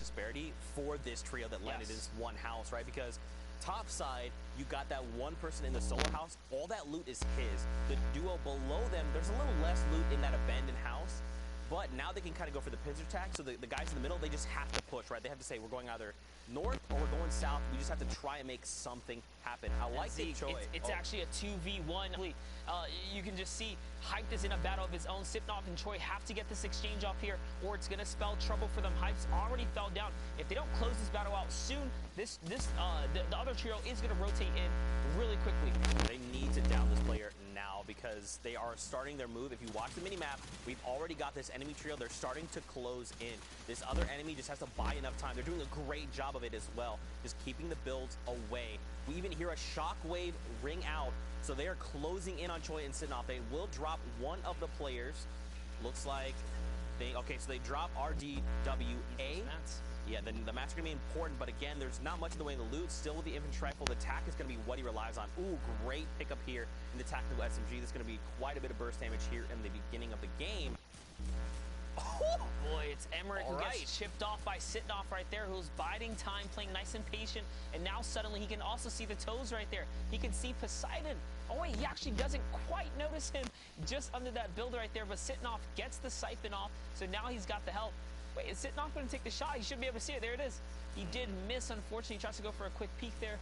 disparity for this trio that landed in this one house, right? Because top side, you got that one person in the solo house. All that loot is his. The duo below them, there's a little less loot in that abandoned house. But now they can kind of go for the pincer attack. So the guys in the middle, they just have to push, right? They have to say, we're going either north or we're going south. We just have to try and make something happen. I like the Choi. It's actually a 2v1. You can just see Hyped is in a battle of his own. Sipnov and Choi have to get this exchange off here, or it's going to spell trouble for them. Hype's already fell down. If they don't close this battle out soon, the other trio is going to rotate in really quickly. They need to down this player now because they are starting their move. If you watch the mini-map, we've already got this enemy trio. They're starting to close in. This other enemy just has to buy enough time. They're doing a great job of it as well, just keeping the builds away. We even hear a shockwave ring out, so they are closing in on Choi and Sipnov. They will drop one of the players. Looks like okay, so they drop RDWA. Yeah, the mats are going to be important, but again, there's not much in the way of the loot. Still with the infantry rifle, the TAC is going to be what he relies on. Ooh, great pickup here in the tactical SMG. There's going to be quite a bit of burst damage here in the beginning of the game. Oh boy, it's Emmerich who gets chipped off by Sipnov right there, who's biding time, playing nice and patient, and now suddenly he can also see the toes right there. He can see Poseidon. Oh wait, he actually doesn't quite notice him just under that build right there, but Sipnov gets the siphon off, so now he's got the help. Wait, is Sipnov going to take the shot? He should be able to see it. There it is. He did miss, unfortunately. He tries to go for a quick peek there.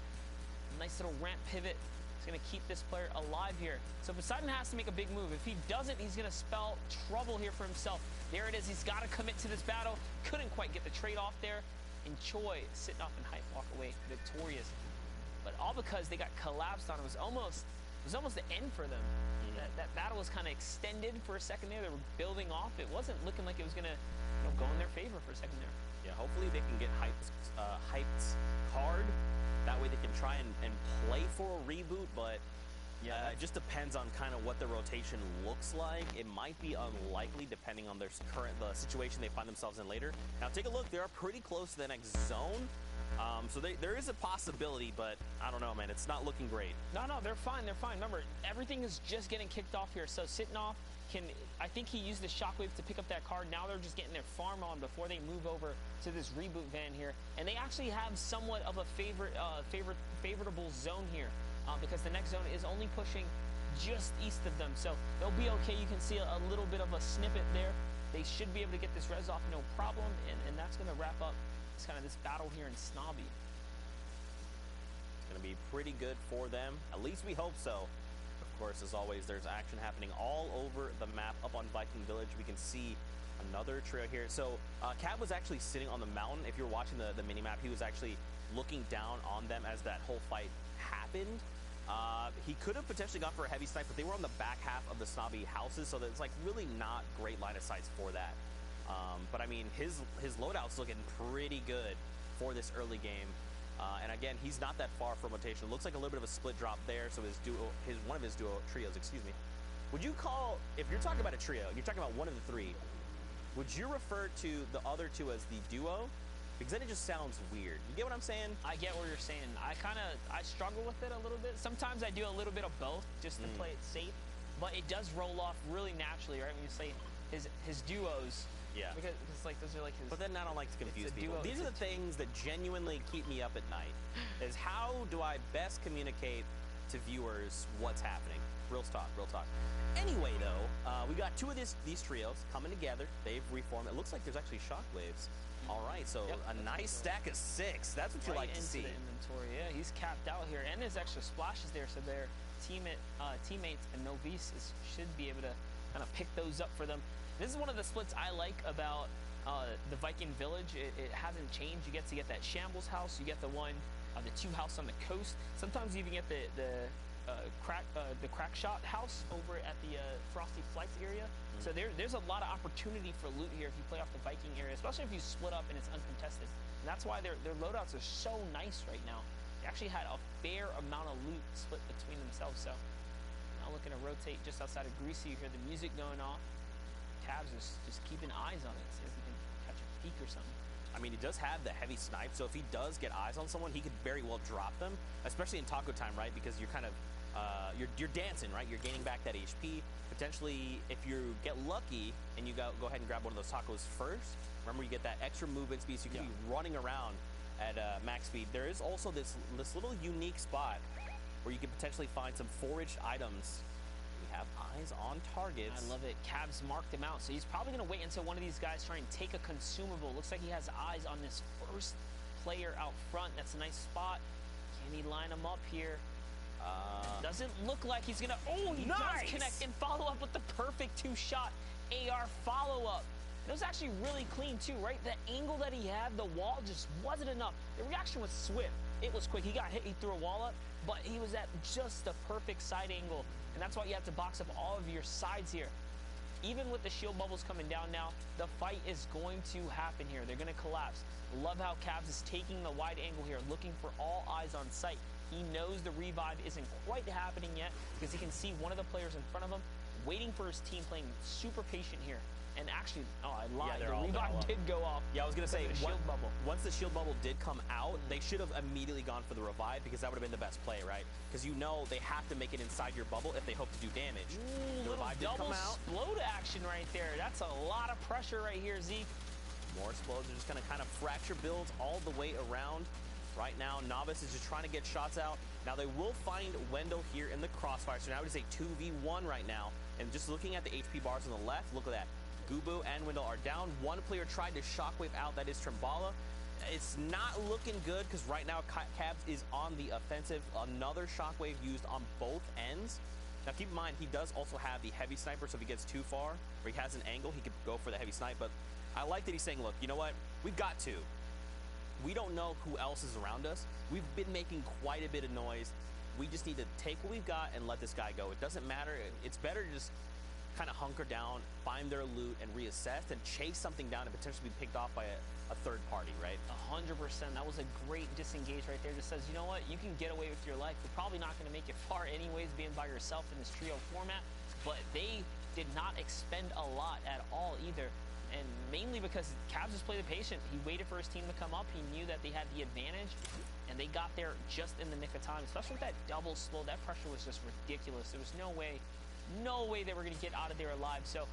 Nice little ramp pivot. He's going to keep this player alive here. So Poseidon has to make a big move. If he doesn't, he's going to spell trouble here for himself. There it is. He's got to commit to this battle. Couldn't quite get the trade off there. And Choi, Sipnov and Hype walk away victorious. But all because they got collapsed on. It was almost the end for them. That battle was kind of extended for a second there. They were building off. It wasn't looking like it was going to go in their favor for a second there. Yeah, hopefully they can get Hyped's card. That way they can try and play for a reboot, but yeah, it just depends on kind of what the rotation looks like. It might be unlikely depending on the situation they find themselves in later. Now take a look, they are pretty close to the next zone. So there is a possibility, but I don't know, man. It's not looking great. No, they're fine. They're fine. Remember, everything is just getting kicked off here. So Sipnov I think he used the shockwave to pick up that card. Now they're just getting their farm on before they move over to this reboot van here. And they actually have somewhat of a favorable zone here because the next zone is only pushing just east of them. So they'll be okay. You can see a little bit of a snippet there. They should be able to get this res off no problem. And that's going to wrap up this battle here in Snobby. It's going to be pretty good for them. At least we hope so. Of course, as always, there's action happening all over the map. Up on Viking Village, we can see another trio here. So Cab was actually sitting on the mountain. If you're watching the mini-map, he was actually looking down on them as that whole fight happened. He could have potentially gone for a heavy snipe, but they were on the back half of the Snobby houses, so it's like really not great line of sights for that. But I mean, his loadout's looking pretty good for this early game. And again, he's not that far from rotation. It looks like a little bit of a split drop there. So one of his trios, excuse me. Would you call, if you're talking about a trio, you're talking about one of the three, would you refer to the other two as the duo? Because then it just sounds weird. You get what I'm saying? I get what you're saying. I struggle with it a little bit. Sometimes I do a little bit of both just to play it safe, but it does roll off really naturally, right? When you say his duos. Yeah. Because like those are like his. But then I don't like to confuse people. These are the things that genuinely keep me up at night. Is how do I best communicate to viewers what's happening? Real talk, real talk. Anyway, though, we got two of these trios coming together. They've reformed. It looks like there's actually shockwaves. All right, so a nice stack of 6. That's what you like to see. The inventory. Yeah, he's capped out here, and there's extra splashes there, so their teammates and Novice should be able to kind of pick those up for them. This is one of the splits I like about the Viking Village. It hasn't changed. You get to get that Shambles house. You get the two house on the coast. Sometimes you even get the crack shot house over at the Frosty Flights area. So there's a lot of opportunity for loot here if you play off the Viking area, especially if you split up and it's uncontested. And that's why their loadouts are so nice right now. They actually had a fair amount of loot split between themselves. So now looking to rotate just outside of Greasy. You hear the music going off. Cabs just keeping eyes on it, see if he can catch a peek or something. I mean, he does have the heavy snipe, so if he does get eyes on someone, he could very well drop them, especially in taco time, right? Because you're kind of, you're dancing, right? You're gaining back that HP. If potentially, if you get lucky and you go ahead and grab one of those tacos first, remember you get that extra movement speed, so you can be running around at max speed. There is also this little unique spot where you can potentially find some foraged items. We have eyes on targets. I love it. Cavs marked him out, so he's probably going to wait until one of these guys try and take a consumable. Looks like he has eyes on this first player out front. That's a nice spot. Can he line him up here? Doesn't look like he's going to... Oh, he does connect and follow up with the perfect two-shot AR follow-up. It was actually really clean, too, right? The angle that he had, the wall just wasn't enough. The reaction was swift. It was quick. He got hit. He threw a wall up, but he was at just the perfect side angle. And that's why you have to box up all of your sides here. Even with the shield bubbles coming down now, the fight is going to happen here. They're going to collapse. Love how Cavs is taking the wide angle here, looking for all eyes on sight. He knows the revive isn't quite happening yet because he can see one of the players in front of him waiting for his team, playing super patient here. And actually, oh, I lied. Yeah, the revive did go off. Yeah, I was going to say, bubble. Once the shield bubble did come out, they should have immediately gone for the revive because that would have been the best play, right? Because you know they have to make it inside your bubble if they hope to do damage. Ooh, the revive did come out. Explode action right there. That's a lot of pressure right here, Zeke. More explodes are just going to kind of fracture builds all the way around. Right now, Novice is just trying to get shots out. Now, they will find Wendell here in the crossfire. So now it is a 2v1 right now. And just looking at the HP bars on the left, look at that. Gubu and Wendell are down. One player tried to shockwave out. That is Trimbala. It's not looking good because right now, Cavs is on the offensive. Another shockwave used on both ends. Now, keep in mind, he does also have the heavy sniper, so if he gets too far or he has an angle, he could go for the heavy snipe. But I like that he's saying, look, you know what? We've got to. We don't know who else is around us. We've been making quite a bit of noise. We just need to take what we've got and let this guy go. It doesn't matter. It's better to just kind of hunker down, find their loot, and reassess, and chase something down and potentially be picked off by a third party, right? 100%. That was a great disengage right there. Just says, you know what? You can get away with your life. You're probably not going to make it far anyways, being by yourself in this trio format. But they did not expend a lot at all either. And mainly because Cavs just played the patient. He waited for his team to come up. He knew that they had the advantage, and they got there just in the nick of time, especially with that double slow. That pressure was just ridiculous. There was no way they were going to get out of there alive. So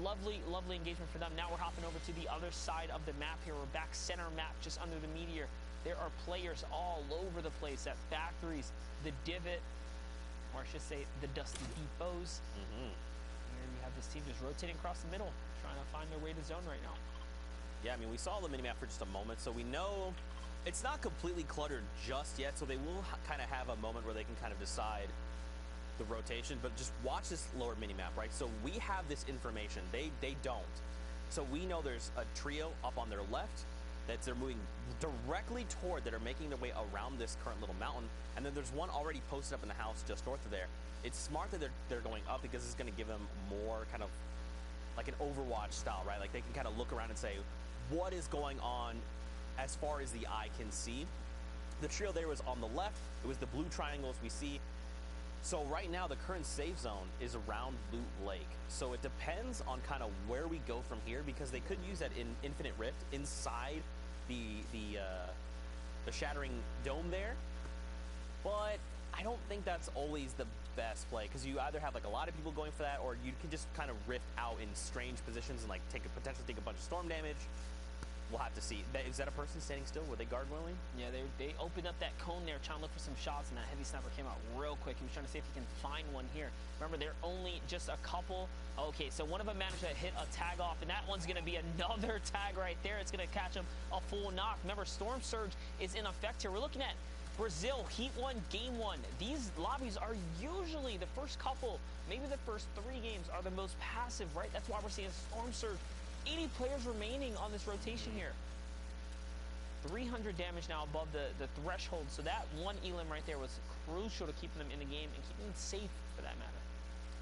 lovely engagement for them. Now we're hopping over to the other side of the map here. We're back center map, just under the meteor. There are players all over the place at factories, the divot, or I should say the dusty depots. Here you have this team just rotating across the middle, trying to find their way to zone right now. Yeah, I mean, we saw the minimap for just a moment, so we know it's not completely cluttered just yet, so they will kind of have a moment where they can kind of decide the rotation, but just watch this lower minimap, right? So we have this information. They don't. So we know there's a trio up on their left that they're moving directly toward, that are making their way around this current little mountain, and then there's one already posted up in the house just north of there. It's smart that they're going up because it's going to give them more kind of like an Overwatch style, right? Like they can kind of look around and say, what is going on as far as the eye can see? The trio there was on the left. It was the blue triangles we see. So right now, the current safe zone is around Loot Lake. So it depends on kind of where we go from here, because they could use that in Infinite Rift inside the Shattering Dome there. But I don't think that's always the best play, because you either have like a lot of people going for that, or you can just kind of rift out in strange positions and like potentially take a bunch of storm damage. We'll have to see. Is that a person standing still? Were they guard willing? Yeah, they opened up that cone there, trying to look for some shots, and that heavy sniper came out real quick. He was trying to see if he can find one here. Remember, they're only just a couple. Okay, so one of them managed to hit a tag off, and that one's going to be another tag right there. It's going to catch him a full knock. Remember, Storm Surge is in effect here. We're looking at Brazil, Heat 1, Game 1. These lobbies are usually the first couple, maybe the first 3 games are the most passive, right? That's why we're seeing Storm Surge. 80 players remaining on this rotation here. 300 damage now above the threshold. So that one elim right there was crucial to keeping them in the game and keeping them safe for that matter.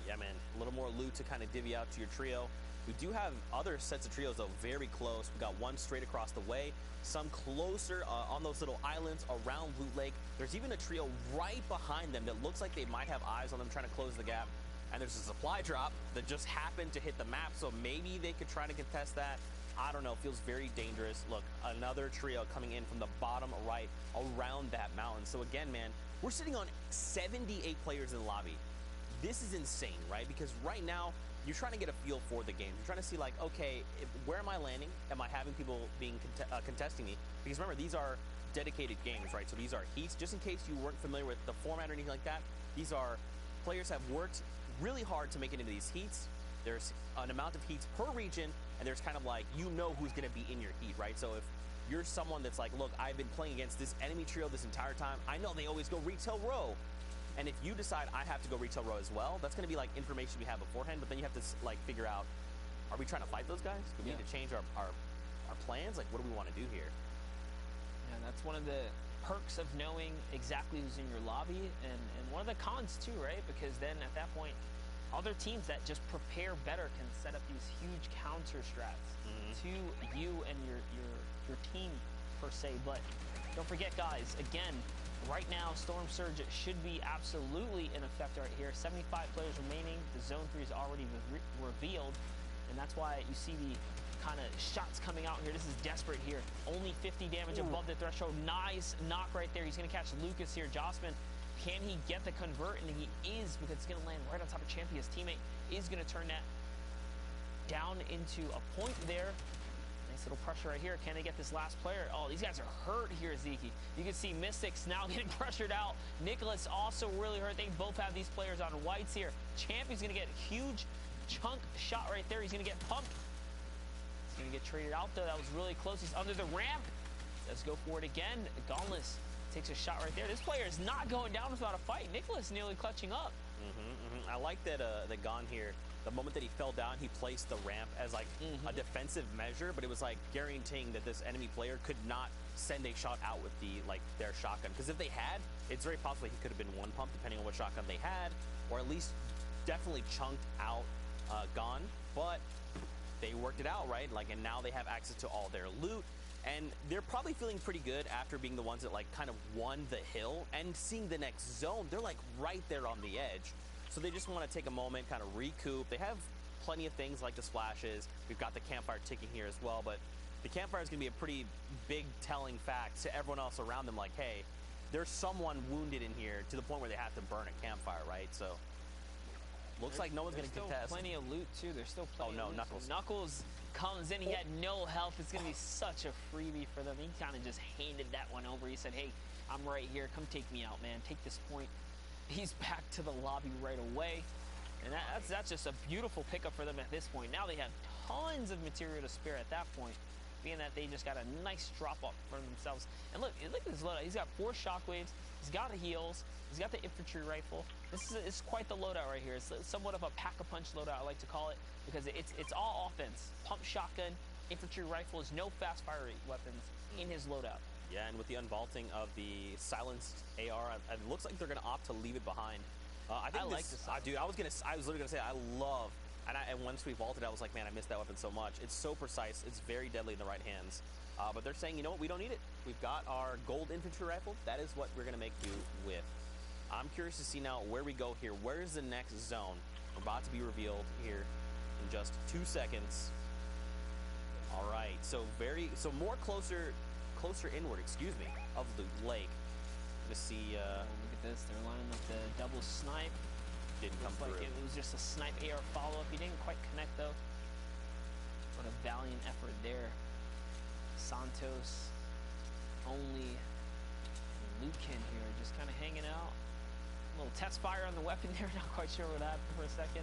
Yeah, man. A little more loot to kind of divvy out to your trio. We do have other sets of trios, though, very close. We got one straight across the way, some closer on those little islands around Loot Lake. There's even a trio right behind them that looks like they might have eyes on them trying to close the gap. And there's a supply drop that just happened to hit the map, so maybe they could try to contest that. I don't know, feels very dangerous. Look, another trio coming in from the bottom right around that mountain. So again, man, we're sitting on 78 players in the lobby. this is insane, right? Because right now, you're trying to get a feel for the game. You're trying to see, like, okay, where am I landing? Am I having people being contesting me? Because remember, these are dedicated games, right? So these are heats. Just in case you weren't familiar with the format or anything like that, these are players have worked really hard to make it into these heats. There's an amount of heats per region, and there's kind of like, you know who's going to be in your heat, right? So if you're someone that's like, look, I've been playing against this enemy trio this entire time. I know they always go retail row. And if you decide I have to go retail row as well, that's going to be like information we have beforehand. But then you have to like figure out, are we trying to fight those guys? Do we need to change our plans? Like, what do we want to do here? Yeah, that's one of the perks of knowing exactly who's in your lobby, and one of the cons too, right? Because then at that point, other teams that just prepare better can set up these huge counter strats to you and your team per se. But don't forget, guys, again, right now Storm Surge should be absolutely in effect right here. 75 players remaining. The Zone 3 is already revealed, and that's why you see the kind of shots coming out here. This is desperate here. Only 50 damage above the threshold. Nice knock right there. He's going to catch Lucas here. Jossman, can he get the convert? And he is, because it's going to land right on top of Champion. His teammate is going to turn that down into a point there. Nice little pressure right here. Can they get this last player? Oh, these guys are hurt here, Zeke. You can see Mystics now getting pressured out. Nicholas also really hurt. They both have these players on whites here. Champion's going to get a huge chunk shot right there. He's going to get pumped. He's going to get traded out, though. That was really close. He's under the ramp. Let's go for it again. Gauntless takes a shot right there. This player is not going down without a fight. Nicholas nearly clutching up. I like that that Gon here, the moment that he fell down, he placed the ramp as like a defensive measure, but it was like guaranteeing that this enemy player could not send a shot out with their shotgun. Because if they had, it's very possible he could have been one pump depending on what shotgun they had, or at least definitely chunked out Gon. But they worked it out, right? Like, and now they have access to all their loot. And they're probably feeling pretty good after being the ones that like kind of won the hill and seeing the next zone. They're like right there on the edge. So they just want to take a moment, kind of recoup. They have plenty of things like the splashes. We've got the campfire ticking here as well, but the campfire is going to be a pretty big telling fact to everyone else around them. Like, hey, there's someone wounded in here to the point where they have to burn a campfire, right? So looks like no one's going to contest. Plenty of loot too. There's still plenty. Oh no, of loot. Knuckles. So Knuckles comes in. He had no health. It's going to be such a freebie for them. He kind of just handed that one over. He said, "Hey, I'm right here. Come take me out, man. Take this point." He's back to the lobby right away, and that's just a beautiful pickup for them at this point. Now they have tons of material to spare at that point, being that they just got a nice drop up for themselves. And look at this loadout. He's got 4 shockwaves. He's got the heals. He's got the infantry rifle. This is quite the loadout right here. It's somewhat of a pack-a-punch loadout, I like to call it, because it's all offense. Pump shotgun, infantry rifles, no fast-fire weapons in his loadout. Yeah, and with the unvaulting of the silenced AR, it looks like they're going to opt to leave it behind. I like this. Dude, I was literally going to say, I love, and once we vaulted, I was like, man, I missed that weapon so much. It's so precise. It's very deadly in the right hands. But they're saying, you know what, we don't need it. We've got our gold infantry rifle. That is what we're going to make do with. I'm curious to see now where we go here. Where is the next zone? We're about to be revealed here in just 2 seconds. All right, so more closer inward, excuse me, of the lake. To see, look at this. They're lining up the double snipe. Didn't come through. Like it was just a snipe AR follow-up. He didn't quite connect though. What a valiant effort there. Santos, only Lucan here, just kind of hanging out. A little test fire on the weapon there. Not quite sure what happened for a second.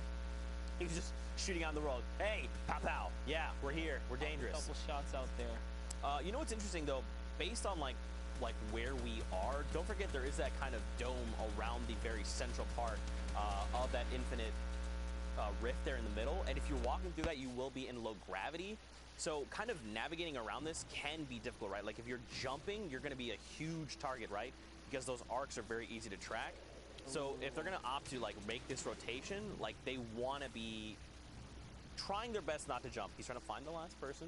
He was just shooting on the road. Hey, pow pow. Yeah, we're here. We're dangerous. A couple shots out there. You know what's interesting though? Based on like where we are, don't forget there is that kind of dome around the very central part of that infinite rift there in the middle. And if you're walking through that, you will be in low gravity. So kind of navigating around this can be difficult, right? Like if you're jumping, you're going to be a huge target, right? Because those arcs are very easy to track. So if they're going to opt to like make this rotation, like they want to be trying their best not to jump. He's trying to find the last person.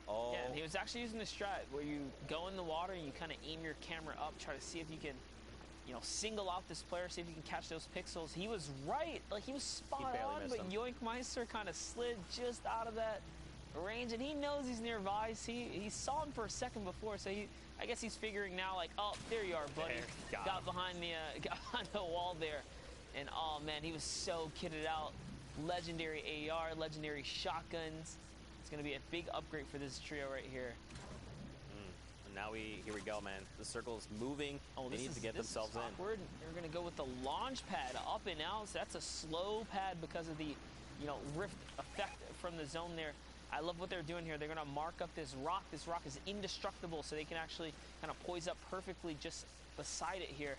Oh. Yeah, and he was actually using the strat where you go in the water and you kind of aim your camera up, try to see if you can, you know, single out this player, see if you can catch those pixels. He was right. Like, he was spot on, but Yoinkmeister kind of slid just out of that range, and he knows he's nearby. He saw him for a second before, so I guess he's figuring now, like, oh, there you are, buddy. Got behind the wall there. And oh man, he was so kitted out. Legendary AR, legendary shotguns. It's gonna be a big upgrade for this trio right here. And now here we go, man. The circle is moving. Oh, they need to get themselves in. They're gonna go with the launch pad up and out. So that's a slow pad because of the, rift effect from the zone there. I love what they're doing here. They're gonna mark up this rock. This rock is indestructible, so they can actually kind of poise up perfectly just beside it here.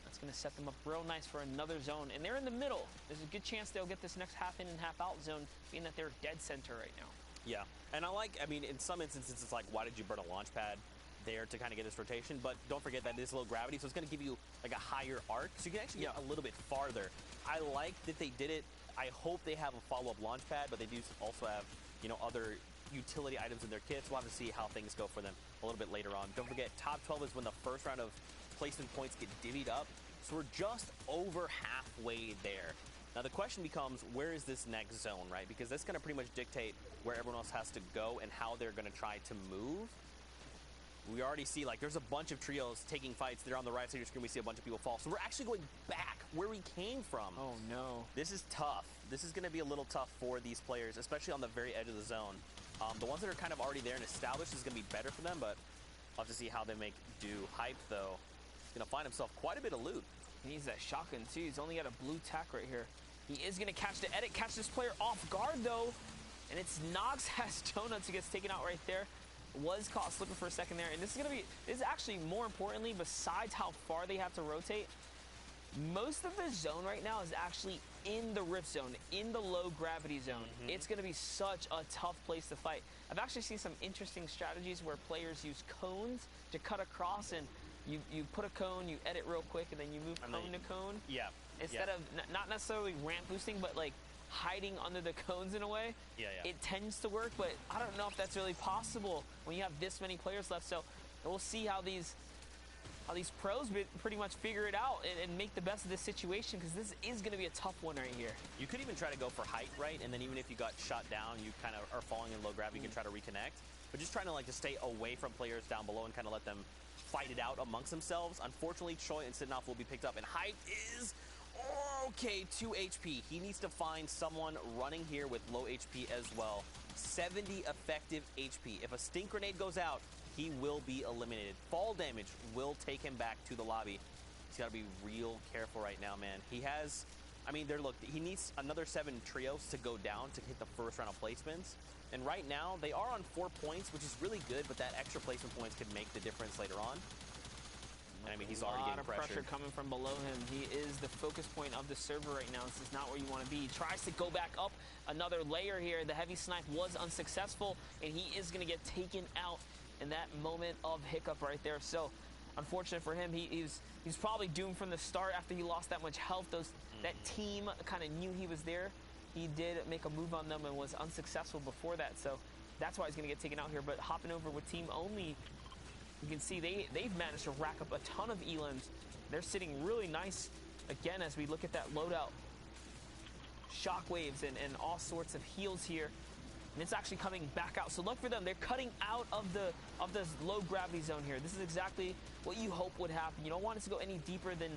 That's gonna set them up real nice for another zone. And they're in the middle. There's a good chance they'll get this next half in and half out zone, being that they're dead center right now. Yeah, and I mean, in some instances, it's like, why did you burn a launch pad there to kind of get this rotation? But don't forget that it is low gravity, so it's going to give you like a higher arc, so you can actually get a little bit farther. I like that they did it. I hope they have a follow-up launch pad, but they do also have, other utility items in their kits. We'll have to see how things go for them a little bit later on. Don't forget, top 12 is when the first round of placement points get divvied up, so we're just over halfway there. Now the question becomes, where is this next zone, right? Because that's going to pretty much dictate where everyone else has to go and how they're going to try to move. We already see, like, there's a bunch of trios taking fights. They're on the right side of your screen. We see a bunch of people fall. So we're actually going back where we came from. Oh, no. This is tough. This is going to be a little tough for these players, especially on the very edge of the zone. The ones that are kind of already there and established is going to be better for them, but I'll have to see how they make do. Hype, though, is going to find himself quite a bit of loot. He needs that shotgun, too. He's only got a blue tack right here. He is going to catch the edit, catch this player off guard, though. And it's Nox has Donuts who gets taken out right there. Was caught slipping for a second there. And this is actually more importantly, besides how far they have to rotate, most of the zone right now is actually in the rift zone, in the low gravity zone. It's going to be such a tough place to fight. I've actually seen some interesting strategies where players use cones to cut across, and you put a cone, you edit real quick, and then you move cone to cone. Yeah. Instead of not necessarily ramp boosting, but like hiding under the cones in a way. It tends to work, but I don't know if that's really possible when you have this many players left. So we'll see how these pros pretty much figure it out and make the best of this situation, because this is going to be a tough one right here. You could even try to go for height, right? And then even if you got shot down, you kind of are falling in low gravity, you can try to reconnect. But just trying to to stay away from players down below and kind of let them fight it out amongst themselves. Unfortunately, Choi and Sidnoff will be picked up, and height is okay, 2 HP. He needs to find someone running here with low HP as well. 70 effective HP. If a stink grenade goes out, he will be eliminated. Fall damage will take him back to the lobby. He's got to be real careful right now, man. He has, look, he needs another 7 trios to go down to hit the first round of placements. And right now, they are on 4 points, which is really good, but that extra placement points could make the difference later on. And he's already getting pressure coming from below him. He is the focus point of the server right now. This is not where you want to be. He tries to go back up another layer here. The heavy snipe was unsuccessful, and he is going to get taken out in that moment of hiccup right there. So, unfortunate for him, he's probably doomed from the start after he lost that much health. That team kind of knew he was there. He did make a move on them and was unsuccessful before that. So, that's why he's going to get taken out here. But hopping over with team only, you can see they've managed to rack up a ton of elims. They're sitting really nice, again, as we look at that loadout. Shockwaves and all sorts of heals here. And it's actually coming back out. So look for them. They're cutting out of the low gravity zone here. This is exactly what you hope would happen. You don't want it to go any deeper than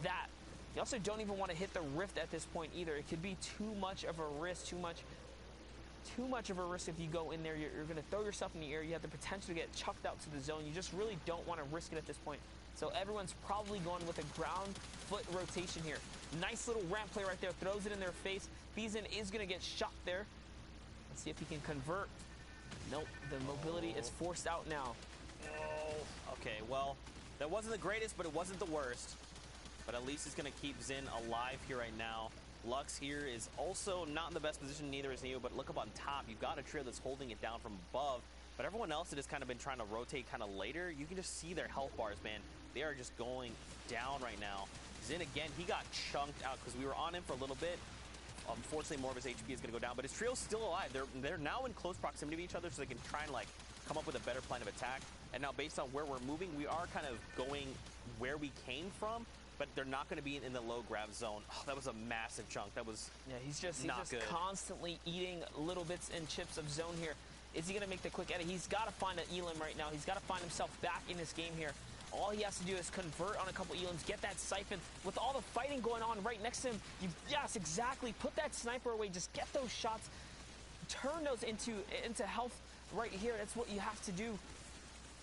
that. You also don't even want to hit the rift at this point either. It could be too much of a risk, too much of a risk if you go in there. You're going to throw yourself in the air. You have the potential to get chucked out to the zone. You just really don't want to risk it at this point. So everyone's probably going with a ground foot rotation here. Nice little ramp play right there. Throws it in their face. Beeson is going to get shot there. Let's see if he can convert. Nope, the mobility is forced out now. Oh, okay, well, that wasn't the greatest, but it wasn't the worst. But at least he's going to keep Xin alive here right now. Lux here is also not in the best position, neither is Neo, but look up on top. You've got a trio that's holding it down from above, but everyone else that has kind of been trying to rotate kind of later, you can just see their health bars, man. They are just going down right now. Xin, again, he got chunked out because we were on him for a little bit. Unfortunately, more of his HP is going to go down, but his trio's still alive. They're now in close proximity to each other, so they can try and come up with a better plan of attack. And now, based on where we're moving, we are kind of going where we came from, but they're not going to be in the low grav zone. Oh, that was a massive chunk. That was he's just good. Constantly eating little bits and chips of zone here. Is he going to make the quick edit? He's got to find an Elim right now. He's got to find himself back in this game here. All he has to do is convert on a couple Elams, get that siphon. With all the fighting going on right next to him, yes, exactly. Put that sniper away. Just get those shots. Turn those into health right here. That's what you have to do.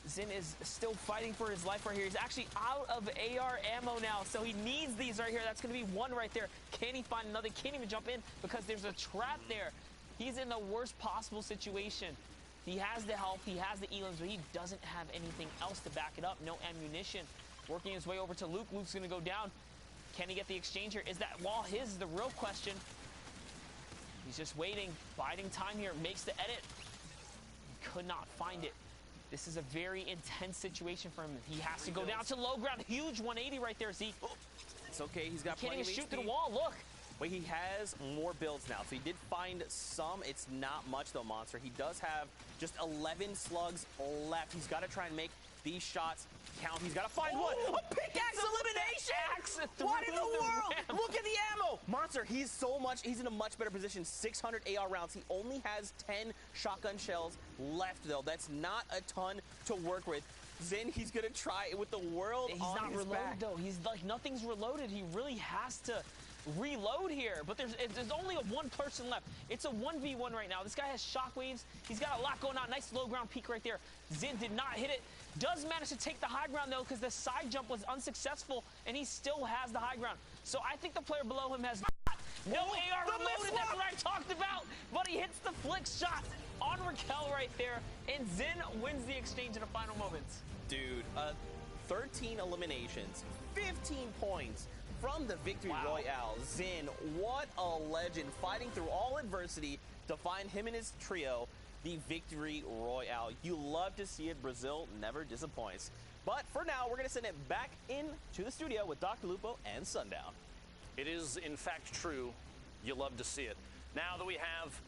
Zin is still fighting for his life right here. He's actually out of AR ammo now, so he needs these right here. That's going to be one right there. Can he find another? Can't even jump in because there's a trap there. He's in the worst possible situation. He has the health, he has the Elams, but he doesn't have anything else to back it up. No ammunition. Working his way over to Luke. Luke's going to go down. Can he get the exchange here? Is that wall his is the real question. He's just waiting, biding time here. Makes the edit. He could not find it. This is a very intense situation for him. He has to go down to low ground. Huge 180 right there, Zeke. It's okay. He's got plenty of HP. Can't even shoot through the wall. Look. Wait, he has more builds now, so he did find some. It's not much, though, Monster. He does have just 11 slugs left. He's got to try and make these shots count. He's got to find one. A pickaxe elimination! What in the world? Look at the ammo! Monster, he's in a much better position. 600 AR rounds. He only has 10 shotgun shells left, though. That's not a ton to work with. Zin, he's going to try it with the world on his back. He's not reloaded, though. He's like, nothing's reloaded. He really has to reload here, but there's only one person left. It's a 1v1 right now. This guy has shockwaves. He's got a lot going on. Nice low ground peek right there. Zin did not hit it. Does manage to take the high ground, though, because the side jump was unsuccessful, and he still has the high ground. So I think the player below him has no AR reloaded. That's what I talked about. But he hits the flick shot on Raquel right there, and Zin wins the exchange in the final moments. Dude, 13 eliminations, 15 points from the Victory Royale. Zin, what a legend, fighting through all adversity to find him and his trio the Victory Royale. You love to see it. Brazil never disappoints. But for now, we're going to send it back into the studio with Dr. Lupo and Sundown. It is, in fact, true. You love to see it. Now that we have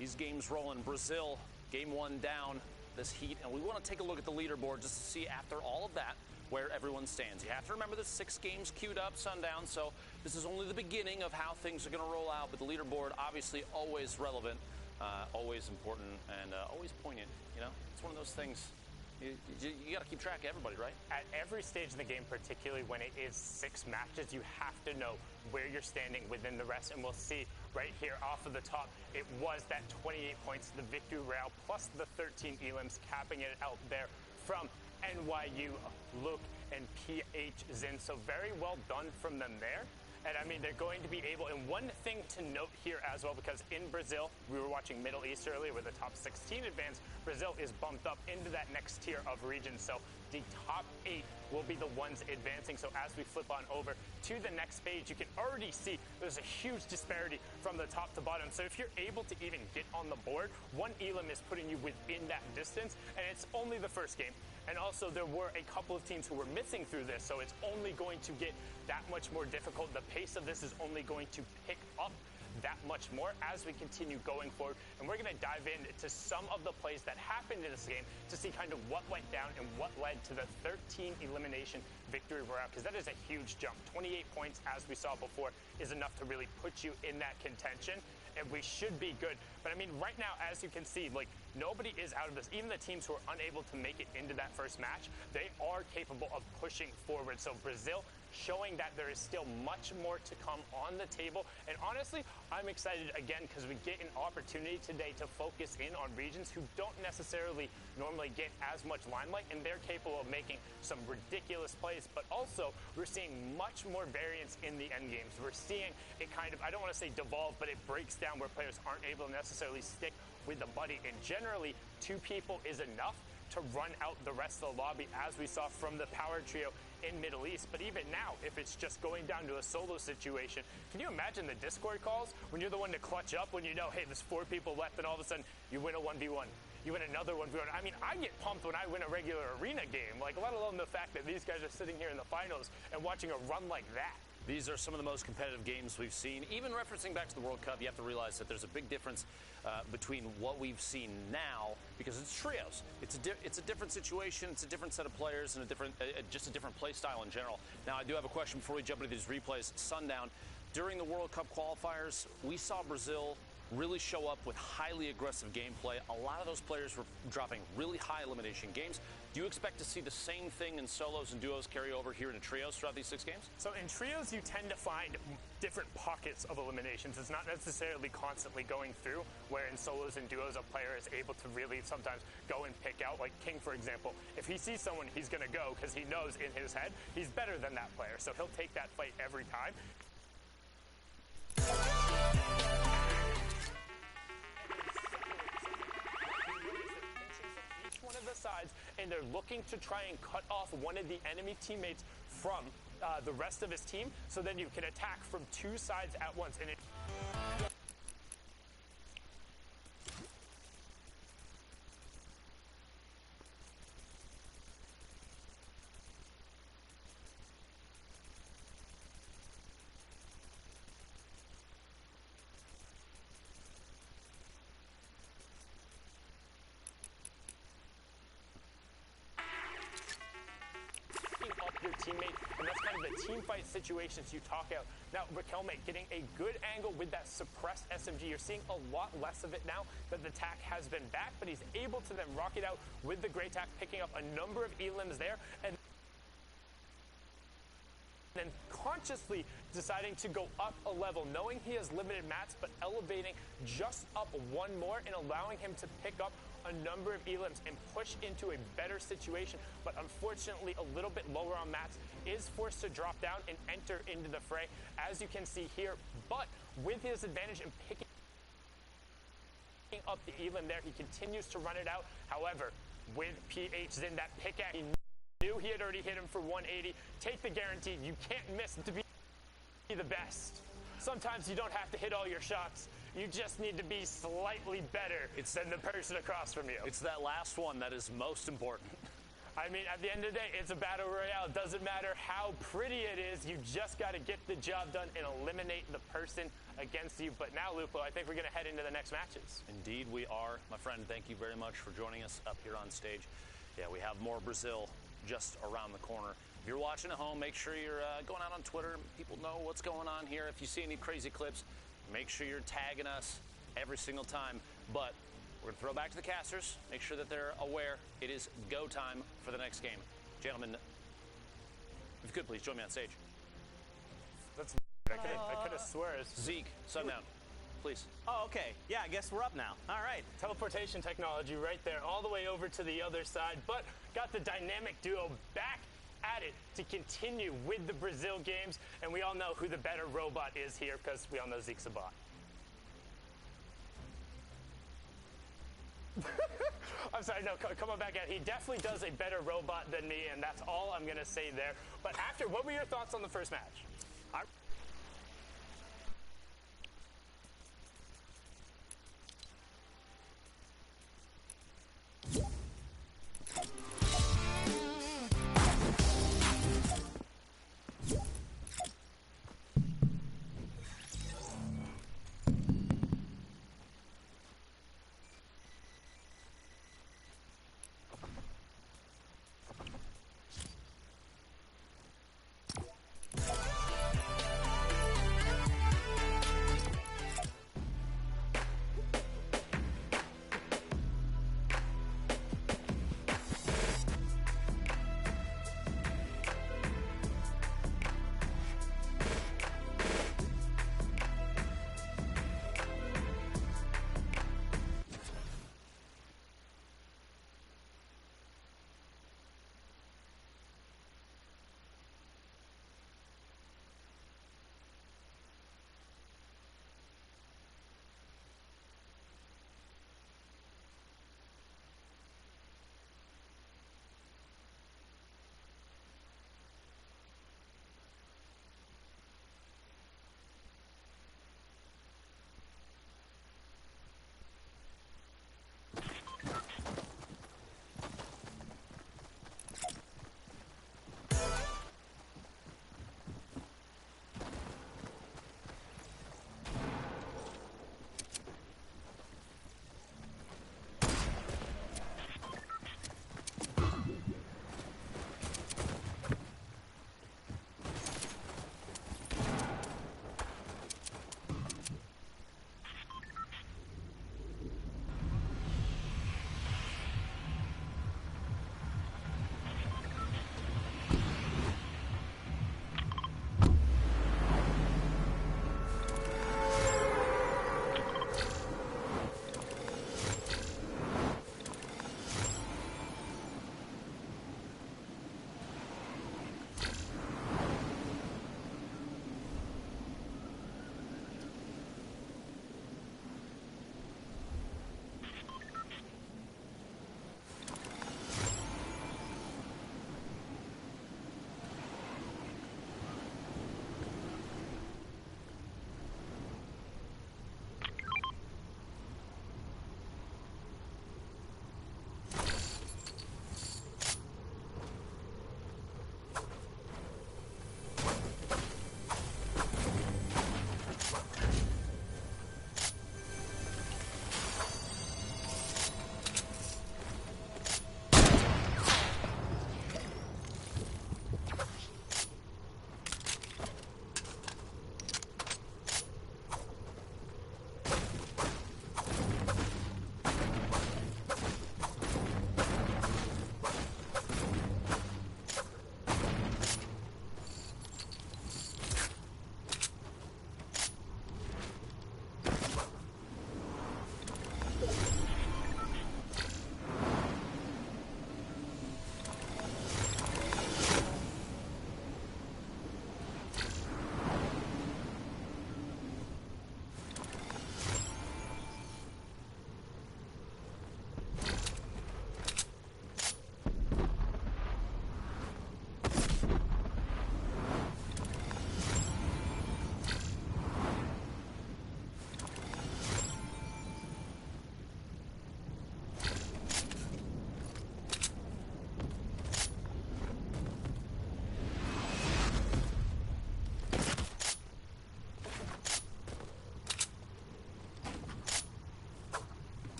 these games rolling, Brazil, game one down, this heat, and we want to take a look at the leaderboard just to see, after all of that, where everyone stands. You have to remember there's 6 games queued up, Sundown, so this is only the beginning of how things are going to roll out, but the leaderboard, obviously always relevant, always important, and always poignant, you know? It's one of those things. You got to keep track of everybody, right? At every stage of the game, particularly when it is 6 matches, you have to know where you're standing within the rest. And we'll see right here off of the top, it was that 28 points to the Victory Royale plus the 13 Elams, capping it out there from NYU, Luke, and PH Zin. So very well done from them there. And I mean, they're going to be able, and one thing to note here as well, because in Brazil, we were watching Middle East earlier where the top 16 advance. Brazil is bumped up into that next tier of regions. So the top 8 will be the ones advancing. So as we flip on over to the next page, you can already see there's a huge disparity from the top to bottom. So if you're able to even get on the board, one Elam is putting you within that distance, and it's only the first game. And also, there were a couple of teams who were missing through this, so it's only going to get that much more difficult. The pace of this is only going to pick up that much more as we continue going forward. And we're going to dive into some of the plays that happened in this game to see kind of what went down and what led to the 13 elimination Victory Royale, because that is a huge jump. 28 points, as we saw before, is enough to really put you in that contention, and we should be good. But I mean, right now, as you can see, like, nobody is out of this. Even the teams who are unable to make it into that first match, they are capable of pushing forward. So Brazil showing that there is still much more to come on the table. And honestly, I'm excited again because we get an opportunity today to focus in on regions who don't necessarily normally get as much limelight, and they're capable of making some ridiculous plays. But also, we're seeing much more variance in the end games. We're seeing it kind of, I don't want to say devolve, but it breaks down where players aren't able to necessarily stick with the buddy. And generally, 2 people is enough to run out the rest of the lobby, as we saw from the power trio in Middle East. But even now, if it's just going down to a solo situation, can you imagine the Discord calls when you're the one to clutch up, when you know, hey, there's 4 people left, and all of a sudden you win a 1v1. You win another 1v1. I mean, I get pumped when I win a regular arena game, like, let alone the fact that these guys are sitting here in the finals and watching a run like that. These are some of the most competitive games we've seen. Even referencing back to the World Cup, you have to realize that there's a big difference between what we've seen now, because it's trios. It's a different situation, it's a different set of players, and just a different play style in general. Now, I do have a question before we jump into these replays. Sundown, during the World Cup qualifiers, we saw Brazil really show up with highly aggressive gameplay. A lot of those players were dropping really high elimination games. Do you expect to see the same thing in solos and duos carry over here in trios throughout these 6 games? So in trios, you tend to find different pockets of eliminations. It's not necessarily constantly going through, where in solos and duos, a player is able to really sometimes go and pick out, like King, for example. If he sees someone, he's going to go because he knows in his head he's better than that player. So he'll take that fight every time. One of the sides, and they're looking to try and cut off one of the enemy teammates from the rest of his team, so then you can attack from 2 sides at once. And your teammate, and that's kind of the team fight situations you talk out. Now, Raquelme getting a good angle with that suppressed SMG. You're seeing a lot less of it now that the TAC has been back, but he's able to then rock it out with the Great TAC, picking up a number of elims there, and then consciously deciding to go up a level, knowing he has limited mats, but elevating just up one more and allowing him to pick up a number of elims and push into a better situation, but unfortunately a little bit lower on mats, is forced to drop down and enter into the fray, as you can see here. But with his advantage in picking up the elim there, he continues to run it out. However, with PH Zin, that pickaxe, he knew he had already hit him for 180. Take the guarantee. You can't miss to be the best. Sometimes you don't have to hit all your shots. You just need to be slightly better than the person across from you. It's that last one that is most important. I mean, at the end of the day, it's a battle royale. It doesn't matter how pretty it is. You just got to get the job done and eliminate the person against you. But now, Lupo, I think we're going to head into the next matches. Indeed, we are. My friend, thank you very much for joining us up here on stage. Yeah, we have more Brazil just around the corner. If you're watching at home, make sure you're going out on Twitter. People know what's going on here. If you see any crazy clips, make sure you're tagging us every single time. But we're going to throw back to the casters. Make sure that they're aware it is go time for the next game. Gentlemen, if you could, please join me on stage. That's I could have sworn. Zeke, sundown, please. Oh, okay. Yeah, I guess we're up now. All right. Teleportation technology right there, all the way over to the other side, but got the dynamic duo back at it to continue with the Brazil games, and we all know who the better robot is here because we all know Zeke's a bot. I'm sorry, no, come on back at it. He definitely does a better robot than me, and that's all I'm going to say there. But after, what were your thoughts on the first match?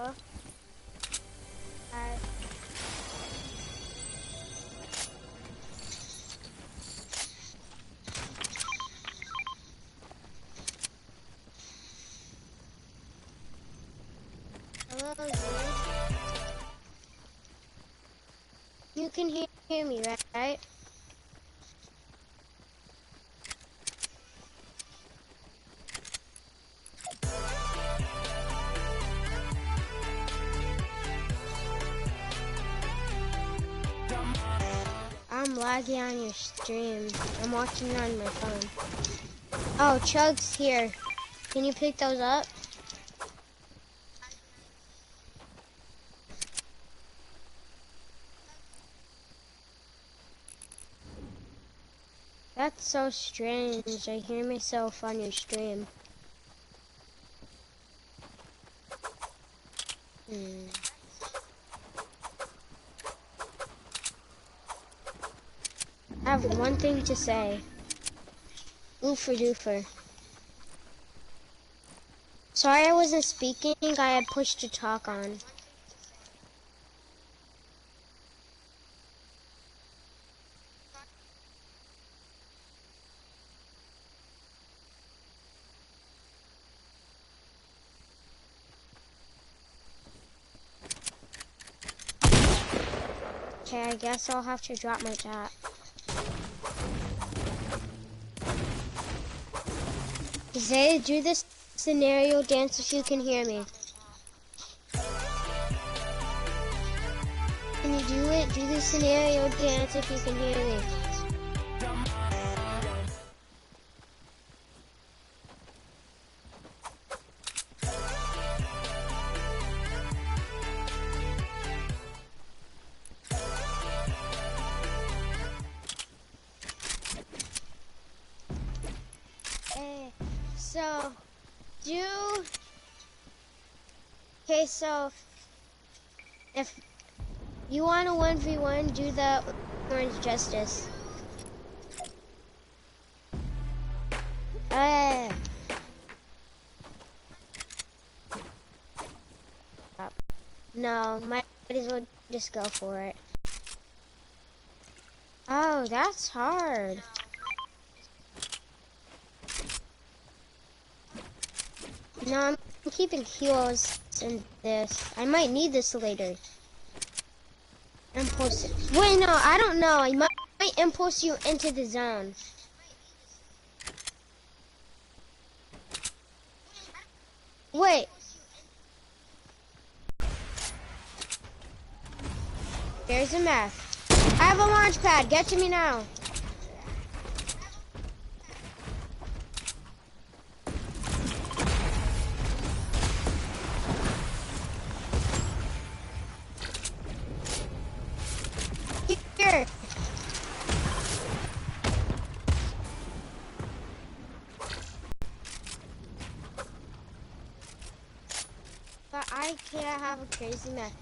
Oh. I... Hello, Zed. You can hear me, right? I'm laggy on your stream. I'm watching it on my phone. Oh, Chug's here. Can you pick those up? That's so strange. I hear myself on your stream. I have one thing to say. Oofer doofer. Sorry I wasn't speaking. I had push to talk on. Okay, I guess I'll have to drop my chat. Zay, do this scenario dance if you can hear me. Can you do it? Do the scenario dance if you can hear me. Okay, so if you want a 1v1, do the Orange Justice. No, might as well just go for it. Oh, that's hard. No, I'm keeping heals in this. I might need this later. Impulse. Wait, no, I don't know. I might impulse you into the zone. Wait. There's a map. I have a launch pad. Get to me now. Here. But I can't have a crazy map.